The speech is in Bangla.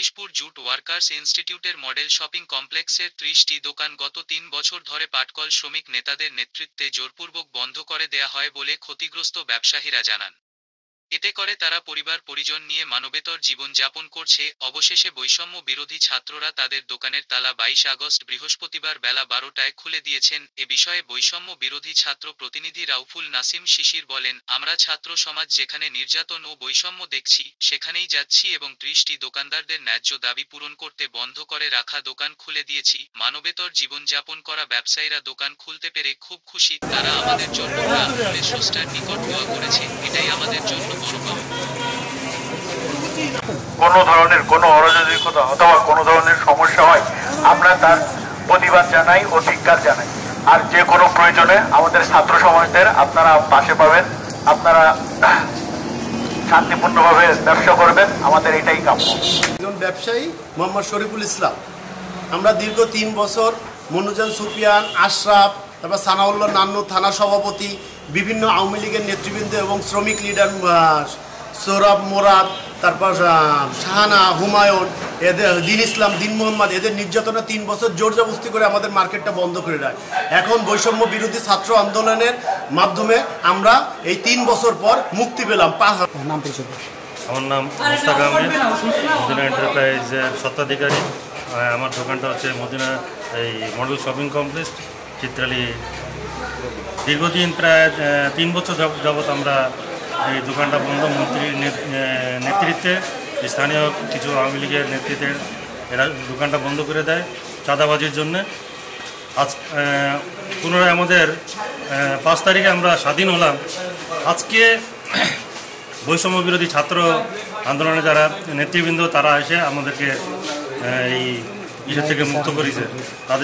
জগদীশপুর জুট ওয়ার্কার্স ইনস্টিটিউটের মডেল শপিং কমপ্লেক্সের ৩০টি দোকান গত ৩ বছর ধরে পাটকল শ্রমিক নেতাদের নেতৃত্বে জোরপূর্বক বন্ধ করে দেয়া হয় বলে ক্ষতিগ্রস্ত ব্যবসায়ীরা জানান। এতে করে তারা পরিবার পরিজন নিয়ে মানবেতর জীবন যাপন করছে। অবশেষে বৈষম্য বিরোধী ছাত্ররা তাদের দোকানের তালা ২২ আগস্ট বৃহস্পতিবার বেলা ১২টায় খুলে দিয়েছেন। এ বিষয়ে বৈষম্য বিরোধী ছাত্র প্রতিনিধি রাউফুল নাসিম শিশির বলেন, আমরা ছাত্র সমাজ যেখানে নির্যাতন ও বৈষম্য দেখছি সেখানেই যাচ্ছি এবং ৩০টি দোকানদারদের ন্যায্য দাবি পূরণ করতে বন্ধ করে রাখা দোকান খুলে দিয়েছি। মানবেতর জীবনযাপন করা ব্যবসায়ীরা দোকান খুলতে পেরে খুব খুশি। তারা আমাদের জন্য আন্দোলনের স্রষ্টার নিকট দোয়া করেছে, এটাই আমাদের জন্য কোনো ধরনের কোনো অরাজকতা অথবা কোনো ধরনের সমস্যা হয় আমরা তার প্রতিবাদ জানাই ও ধিক্কার জানাই। আর যে কোনো প্রয়োজনে আমাদের ছাত্র সমাজদের আপনারা পাশে পাবেন, আপনারা শান্তিপূর্ণভাবে ব্যবসা করবেন, আমাদের এটাই কাম্য। একজন ব্যবসায়ী মোহাম্মদ শরীফুল ইসলাম, আমরা দীর্ঘ ৩ বছর মনুজান সুফিয়ান, আশরাফ, তারপর সানাউল্লাহ নান্নু থানা সভাপতি, বিভিন্ন আওয়ামী লীগের নেতৃবৃন্দ এবং শ্রমিক লিডার সৌরভ মোরাদ, তারপর শাহানা, হুমায়ুন, এদের দিন ইসলাম, দিন মোহাম্মদ, এদের নির্যাতনে ৩ বছর জোর জবরদস্তি করে আমাদের মার্কেটটা বন্ধ করে দেয়। এখন বৈষম্য বিরোধী ছাত্র আন্দোলনের মাধ্যমে আমরা এই ৩ বছর পর মুক্তি পেলাম। আমার নাম মুস্তাক আহমেদ, মদিনা এন্টারপ্রাইজের স্বত্বাধিকারী। আমার দোকানটা হচ্ছে মদিনা এই মডেল শপিং কমপ্লেক্স চিত্রালী। দীর্ঘদিন প্রায় ৩ বছর যাবৎ আমরা এই দোকানটা বন্ধ, মন্ত্রীর নেতৃত্বে, স্থানীয় কিছু আওয়ামী লীগের নেতৃত্বে এরা দোকানটা বন্ধ করে দেয় চাঁদাবাজির জন্যে। আজ পুনরায় আমাদের ৫ তারিখে আমরা স্বাধীন হলাম। আজকে বৈষম্য বিরোধী ছাত্র আন্দোলনে যারা নেতৃবৃন্দ তারা এসে আমাদেরকে এই ইস্যু থেকে মুক্ত করেছে, তাদের